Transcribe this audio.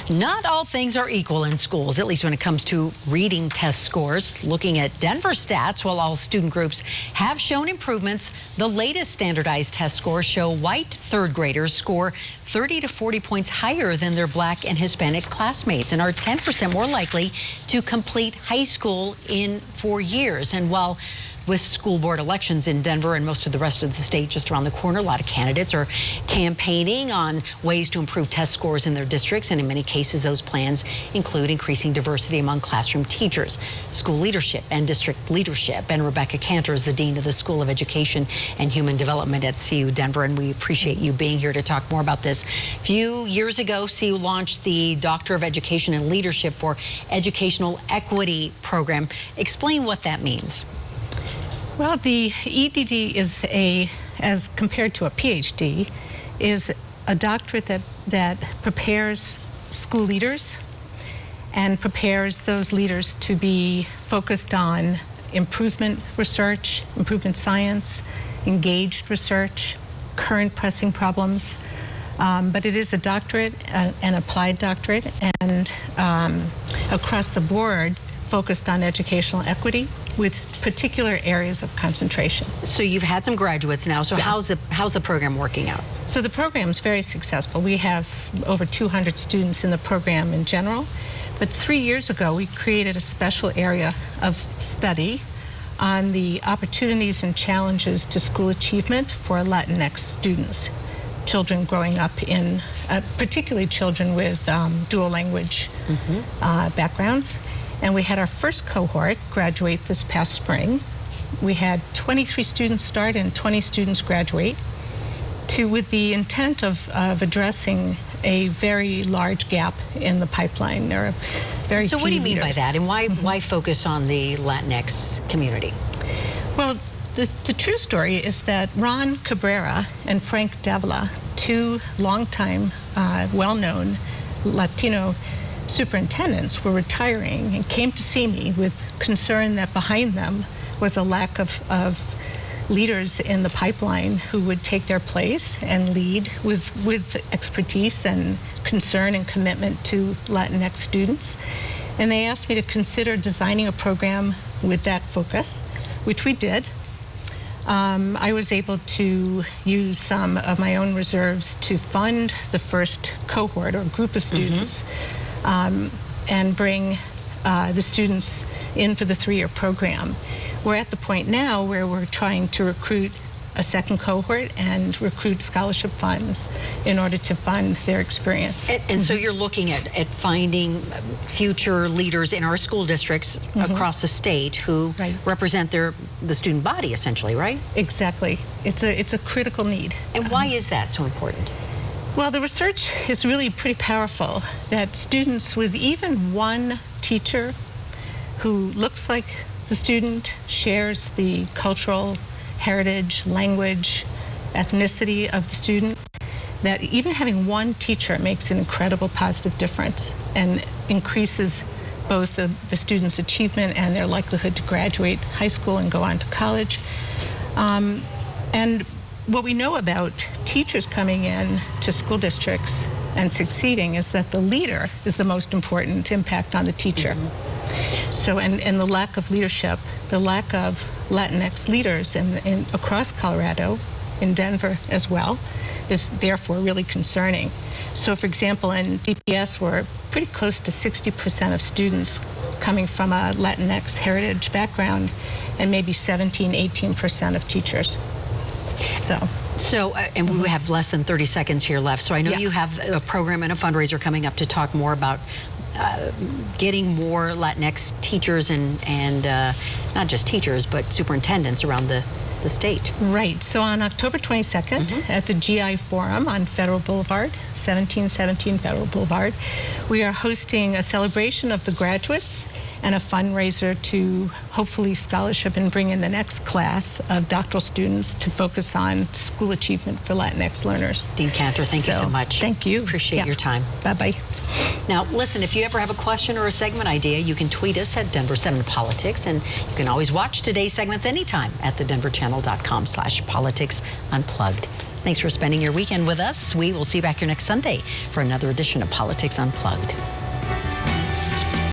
Not all things are equal in schools, at least when it comes to reading test scores. Looking at Denver stats, while all student groups have shown improvements, the latest standardized test scores show white third graders score 30 to 40 points higher than their Black and Hispanic classmates and are 10% more likely to complete high school in 4 years. And while with school board elections in Denver and most of the rest of the state just around the corner, a lot of candidates are campaigning on ways to improve test scores in their districts, and in many cases those plans include increasing diversity among classroom teachers, school leadership, and district leadership. And Rebecca Kantor is the Dean of the School of Education and Human Development at CU Denver, and we appreciate you being here to talk more about this. A few years ago, CU launched the Doctor of Education and Leadership for Educational Equity program. Explain what that means. Well, the EDD is as compared to a PhD, is a doctorate that prepares school leaders and prepares those leaders to be focused on improvement research, improvement science, engaged research, current pressing problems. But it is a doctorate, an applied doctorate, and across the board, focused on educational equity with particular areas of concentration. So you've had some graduates now. So yeah. How's the program working out? So the program is very successful. We have over 200 students in the program in general. But 3 years ago, we created a special area of study on the opportunities and challenges to school achievement for LatinX students, children growing up in, particularly children with dual language backgrounds. And we had our first cohort graduate this past spring. We had 23 students start and 20 students graduate, with the intent of addressing a very large gap in the pipeline. There are very few So what do you mean leaders. by that, and why focus on the Latinx community? Well, the true story is that Ron Cabrera and Frank Davila, two longtime, well-known Latino superintendents, were retiring and came to see me with concern that behind them was a lack of leaders in the pipeline who would take their place and lead with expertise and concern and commitment to Latinx students. And they asked me to consider designing a program with that focus, which we did. I was able to use some of my own reserves to fund the first cohort or group of students and bring the students in for the 3-year program. We're at the point now where we're trying to recruit a second cohort and recruit scholarship funds in order to fund their experience. And so you're looking at finding future leaders in our school districts across the state who represent the student body, essentially, right? Exactly. It's a critical need. And why is that so important? Well, the research is really pretty powerful that students with even one teacher who looks like the student, shares the cultural heritage, language, ethnicity of the student, that even having one teacher makes an incredible positive difference and increases both the student's achievement and their likelihood to graduate high school and go on to college. And what we know about teachers coming in to school districts and succeeding is that the leader is the most important impact on the teacher. So, and the lack of leadership, the lack of Latinx leaders across Colorado, in Denver as well, is therefore really concerning. So, for example, in DPS, we're pretty close to 60% of students coming from a Latinx heritage background, and maybe 18% of teachers. And we have less than 30 seconds here left. So I know you have a program and a fundraiser coming up to talk more about getting more Latinx teachers and not just teachers, but superintendents around the state. Right. So on October 22nd at the GI Forum on Federal Boulevard, 1717 Federal Boulevard, we are hosting a celebration of the graduates and a fundraiser to hopefully scholarship and bring in the next class of doctoral students to focus on school achievement for Latinx learners. Dean Kantor, thank you so much. Thank you. Appreciate your time. Bye-bye. Now, listen, if you ever have a question or a segment idea, you can tweet us at Denver 7 Politics, and you can always watch today's segments anytime at thedenverchannel.com/politics unplugged. Thanks for spending your weekend with us. We will see you back here next Sunday for another edition of Politics Unplugged.